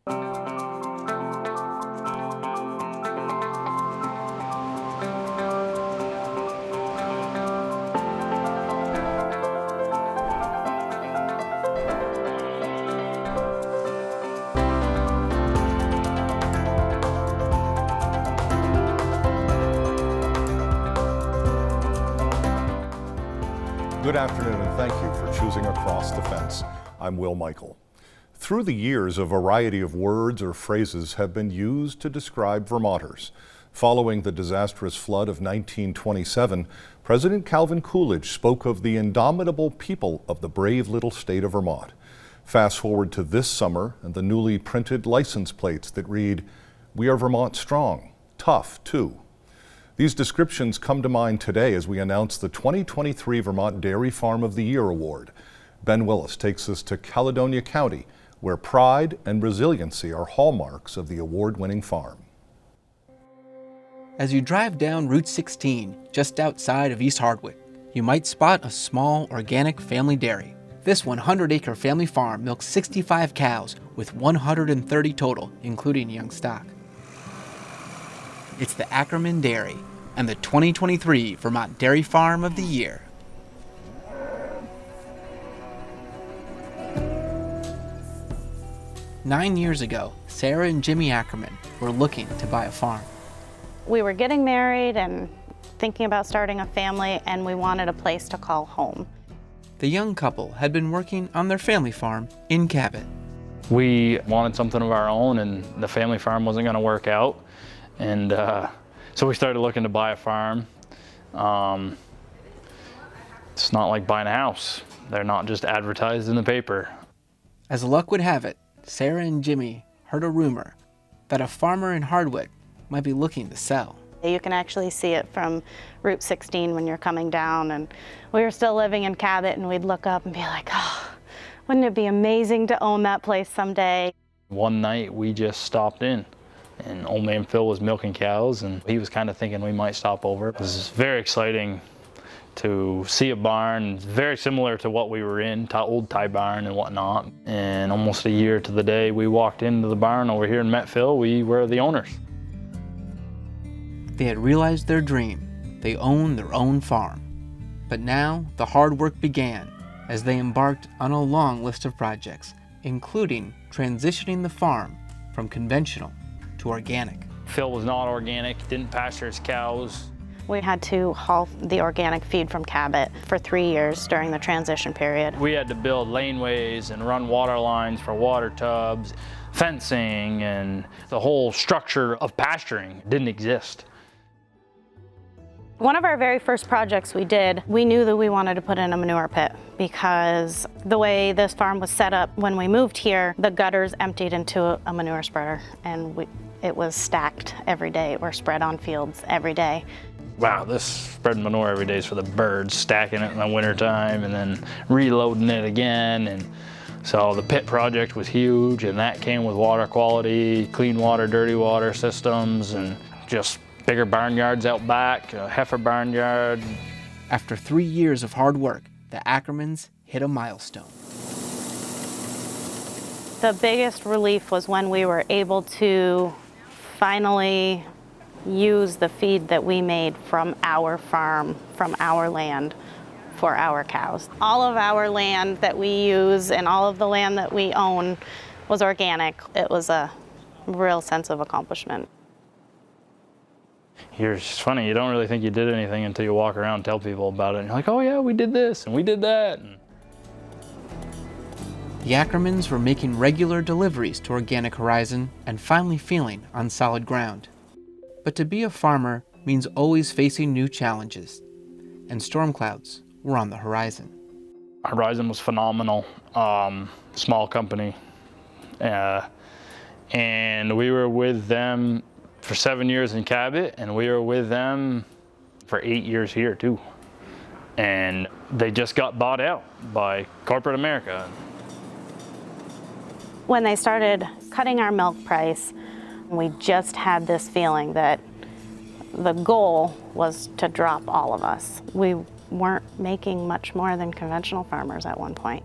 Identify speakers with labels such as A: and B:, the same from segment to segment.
A: Good afternoon, and thank you for choosing Across the Fence. I'm Will Michael. Through the years, a variety of words or phrases have been used to describe Vermonters. Following the disastrous flood of 1927, President Calvin Coolidge spoke of the indomitable people of the brave little state of Vermont. Fast forward to this summer and the newly printed license plates that read, "We are Vermont strong, tough too." These descriptions come to mind today as we announce the 2023 Vermont Dairy Farm of the Year Award. Ben Willis takes us to Caledonia County, where pride and resiliency are hallmarks of the award-winning farm.
B: As you drive down Route 16, just outside of East Hardwick, you might spot a small organic family dairy. This 100-acre family farm milks 65 cows with 130 total, including young stock. It's the Ackerman Dairy and the 2023 Vermont Dairy Farm of the Year. Nine years ago, Sarah and Jimmy Ackerman were looking to buy a farm.
C: We were getting married and thinking about starting a family, and we wanted a place to call home.
B: The young couple had been working on their family farm in Cabot.
D: We wanted something of our own, and the family farm wasn't going to work out. And so we started looking to buy a farm. It's not like buying a house. They're not just advertised in the paper.
B: As luck would have it, Sarah and Jimmy heard a rumor that a farmer in Hardwick might be looking to sell.
C: You can actually see it from Route 16 when you're coming down, and we were still living in Cabot, and we'd look up and be like, oh, wouldn't it be amazing to own that place someday?
D: One night we just stopped in, and old man Phil was milking cows, and he was kind of thinking we might stop over. It was very exciting to see a barn very similar to what we were in, old tie barn and whatnot. And almost a year to the day we walked into the barn over here and met Phil, we were the owners.
B: They had realized their dream. They owned their own farm. But now the hard work began as they embarked on a long list of projects, including transitioning the farm from conventional to organic.
D: Phil was not organic, didn't pasture his cows.
C: We had to haul the organic feed from Cabot for 3 years during the transition period.
D: We had to build laneways and run water lines for water tubs, fencing, and the whole structure of pasturing didn't exist.
C: One of our very first projects we did, we knew that we wanted to put in a manure pit because the way this farm was set up when we moved here, the gutters emptied into a manure spreader, and it was stacked every day. We're spread on fields every day.
D: Wow, this spreading manure every day is for the birds, stacking it in the wintertime and then reloading it again. And so the pit project was huge, and that came with water quality, clean water, dirty water systems, and just bigger barnyards out back, a heifer barnyard.
B: After 3 years of hard work, the Ackermans hit a milestone.
C: The biggest relief was when we were able to finally use the feed that we made from our farm, from our land, for our cows. All of our land that we use and all of the land that we own was organic. It was a real sense of accomplishment.
D: It's funny, you don't really think you did anything until you walk around and tell people about it. And you're like, oh yeah, we did this and we did that.
B: The Ackermans were making regular deliveries to Organic Horizon and finally feeling on solid ground. But to be a farmer means always facing new challenges, and storm clouds were on the horizon.
D: Horizon was phenomenal, small company, and we were with them for 7 years in Cabot, and we were with them for 8 years here too. And they just got bought out by corporate America.
C: When they started cutting our milk price, we just had this feeling that the goal was to drop all of us. We weren't making much more than conventional farmers at one point.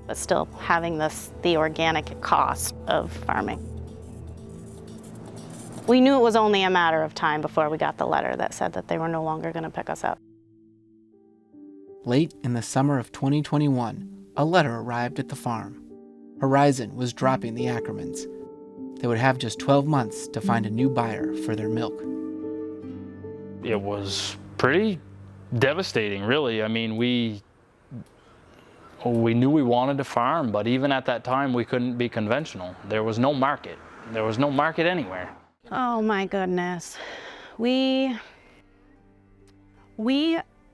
C: but still having the organic cost of farming. We knew it was only a matter of time before we got the letter that said that they were no longer going to pick us up.
B: Late in the summer of 2021, a letter arrived at the farm. Horizon was dropping the Ackermans. They would have just 12 months to find a new buyer for their milk.
D: It was pretty devastating, really. I mean, we knew we wanted to farm, but even at that time, we couldn't be conventional. There was no market. There was no market anywhere.
C: Oh my goodness. We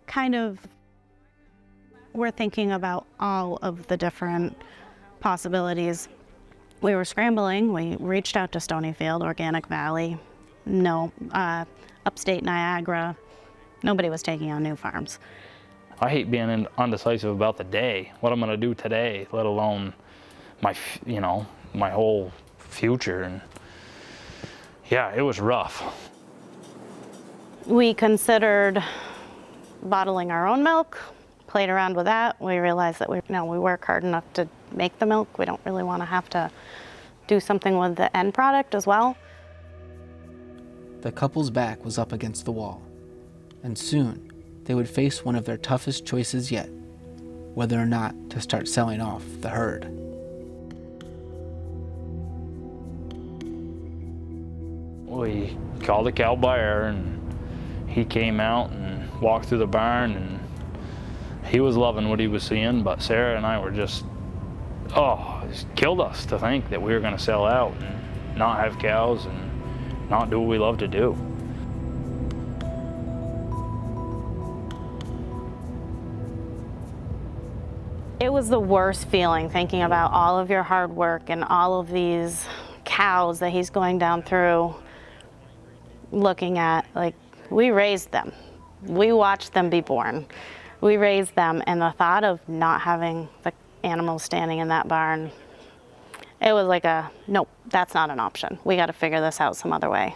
C: kind of were thinking about all of the different possibilities. We were scrambling. We reached out to Stonyfield, Organic Valley, no, upstate Niagara. Nobody was taking on new farms.
D: I hate being undecisive about the day, what I'm gonna do today, let alone my whole future. And yeah, it was rough.
C: We considered bottling our own milk, played around with that. We realized that we work hard enough to make the milk. We don't really want to have to do something with the end product as well.
B: The couple's back was up against the wall, and soon they would face one of their toughest choices yet, whether or not to start selling off the herd.
D: We called a cow buyer, and he came out and walked through the barn, and he was loving what he was seeing, but Sarah and I were just, it just killed us to think that we were going to sell out and not have cows and not do what we love to do.
C: It was the worst feeling, thinking about all of your hard work and all of these cows that he's going down through, looking at, like, we raised them. We watched them be born. We raised them, and the thought of not having the animals standing in that barn, it was like nope, that's not an option. We got to figure this out some other way.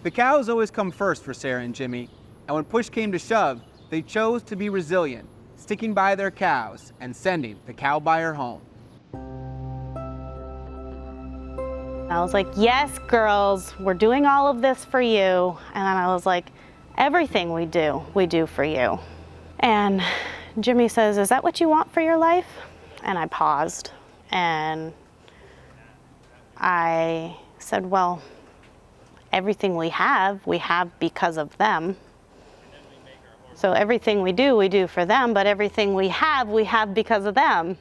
E: The cows always come first for Sarah and Jimmy, and when push came to shove, they chose to be resilient, sticking by their cows and sending the cow buyer home.
C: I was like, yes, girls, we're doing all of this for you. And then I was like, everything we do for you. And Jimmy says, is that what you want for your life? And I paused, and I said, well, everything we have because of them. So everything we do for them, but everything we have because of them.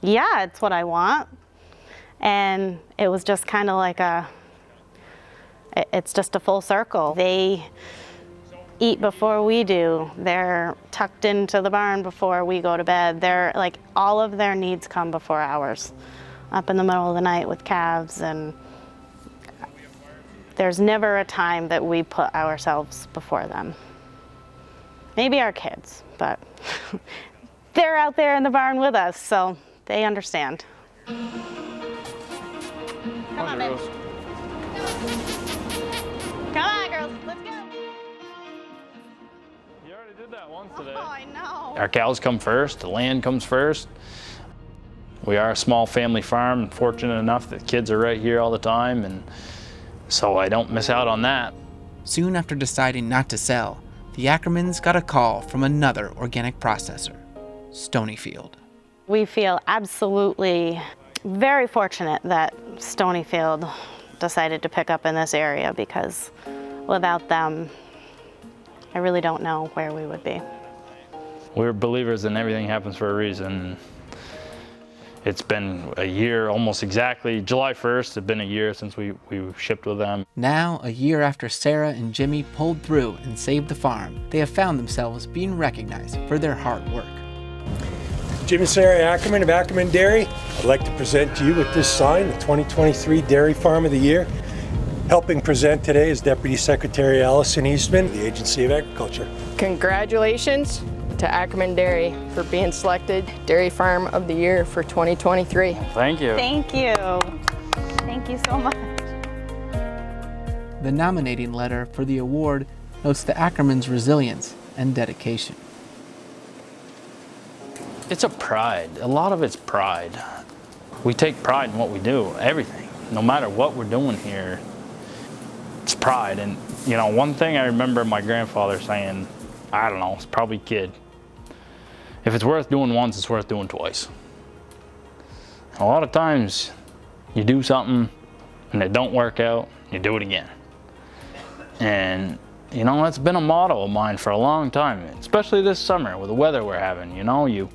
C: Yeah, it's what I want. And it was just kind of like it's just a full circle. They eat before we do. They're tucked into the barn before we go to bed. They're like, all of their needs come before ours. Up in the middle of the night with calves, and there's never a time that we put ourselves before them. Maybe our kids, but they're out there in the barn with us, so they understand. Come on, baby. Come on, girls, let's go.
D: You already did that once today.
C: Oh, I know.
D: Our cows come first, the land comes first. We are a small family farm, and fortunate enough that kids are right here all the time, and so I don't miss out on that.
B: Soon after deciding not to sell, the Ackermans got a call from another organic processor, Stonyfield.
C: We feel absolutely very fortunate that Stonyfield decided to pick up in this area, because without them, I really don't know where we would be.
D: We're believers in everything happens for a reason. It's been a year, almost exactly, July 1st, it's been a year since we shipped with them.
B: Now, a year after Sarah and Jimmy pulled through and saved the farm, they have found themselves being recognized for their hard work.
F: Jim and Sarah Ackerman of Ackerman Dairy. I'd like to present to you with this sign, the 2023 Dairy Farm of the Year. Helping present today is Deputy Secretary Allison Eastman, the Agency of Agriculture.
G: Congratulations to Ackerman Dairy for being selected Dairy Farm of the Year for 2023.
D: Thank you.
C: Thank you. Thank you so much.
B: The nominating letter for the award notes the Ackermans' resilience and dedication.
D: It's a pride. A lot of it's pride. We take pride in what we do, everything. No matter what we're doing here, it's pride. And you know, one thing I remember my grandfather saying, I don't know, it's probably a kid, if it's worth doing once, it's worth doing twice. And a lot of times you do something and it don't work out, you do it again. And you know, that's been a motto of mine for a long time, especially this summer with the weather we're having. You know, you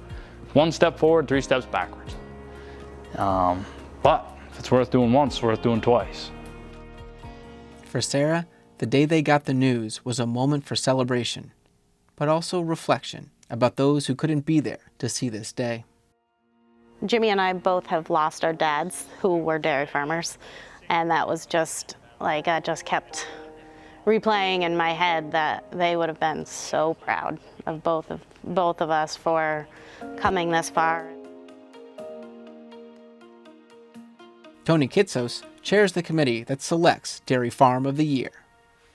D: one step forward, 3 steps backwards. But if it's worth doing once, it's worth doing twice.
B: For Sarah, the day they got the news was a moment for celebration, but also reflection about those who couldn't be there to see this day.
C: Jimmy and I both have lost our dads who were dairy farmers, and that was just like, I just kept replaying in my head that they would have been so proud of both of us for coming this far.
B: Tony Kitsos chairs the committee that selects Dairy Farm of the Year.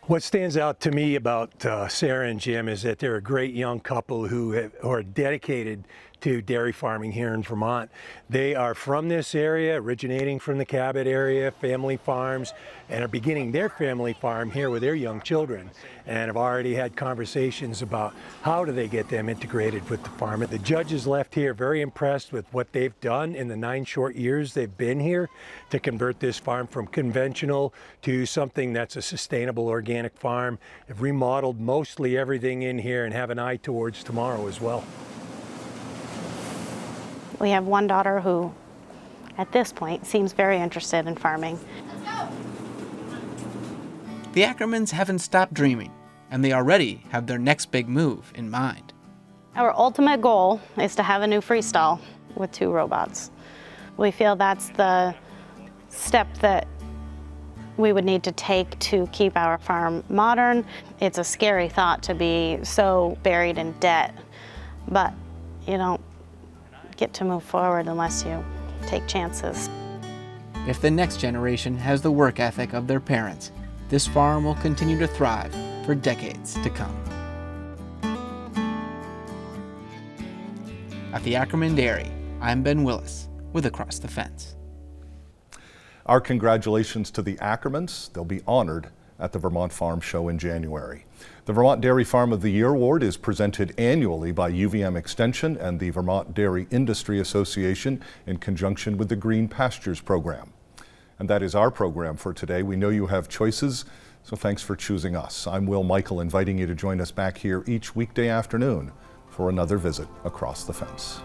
F: What stands out to me about Sarah and Jim is that they're a great young couple who are dedicated to dairy farming here in Vermont. They are from this area, originating from the Cabot area, family farms, and are beginning their family farm here with their young children, and have already had conversations about how do they get them integrated with the farm. The judges left here very impressed with what they've done in the 9 short years they've been here to convert this farm from conventional to something that's a sustainable organic farm. They've remodeled mostly everything in here and have an eye towards tomorrow as well.
C: We have one daughter who, at this point, seems very interested in farming.
B: The Ackermans haven't stopped dreaming, and they already have their next big move in mind.
C: Our ultimate goal is to have a new freestall with 2 robots. We feel that's the step that we would need to take to keep our farm modern. It's a scary thought to be so buried in debt, but you don't get to move forward unless you take chances.
B: If the next generation has the work ethic of their parents, this farm will continue to thrive for decades to come. At the Ackerman Dairy, I'm Ben Willis with Across the Fence.
A: Our congratulations to the Ackermans. They'll be honored at the Vermont Farm Show in January. The Vermont Dairy Farm of the Year Award is presented annually by UVM Extension and the Vermont Dairy Industry Association in conjunction with the Green Pastures Program. And that is our program for today. We know you have choices, so thanks for choosing us. I'm Will Michael, inviting you to join us back here each weekday afternoon for another visit Across the Fence.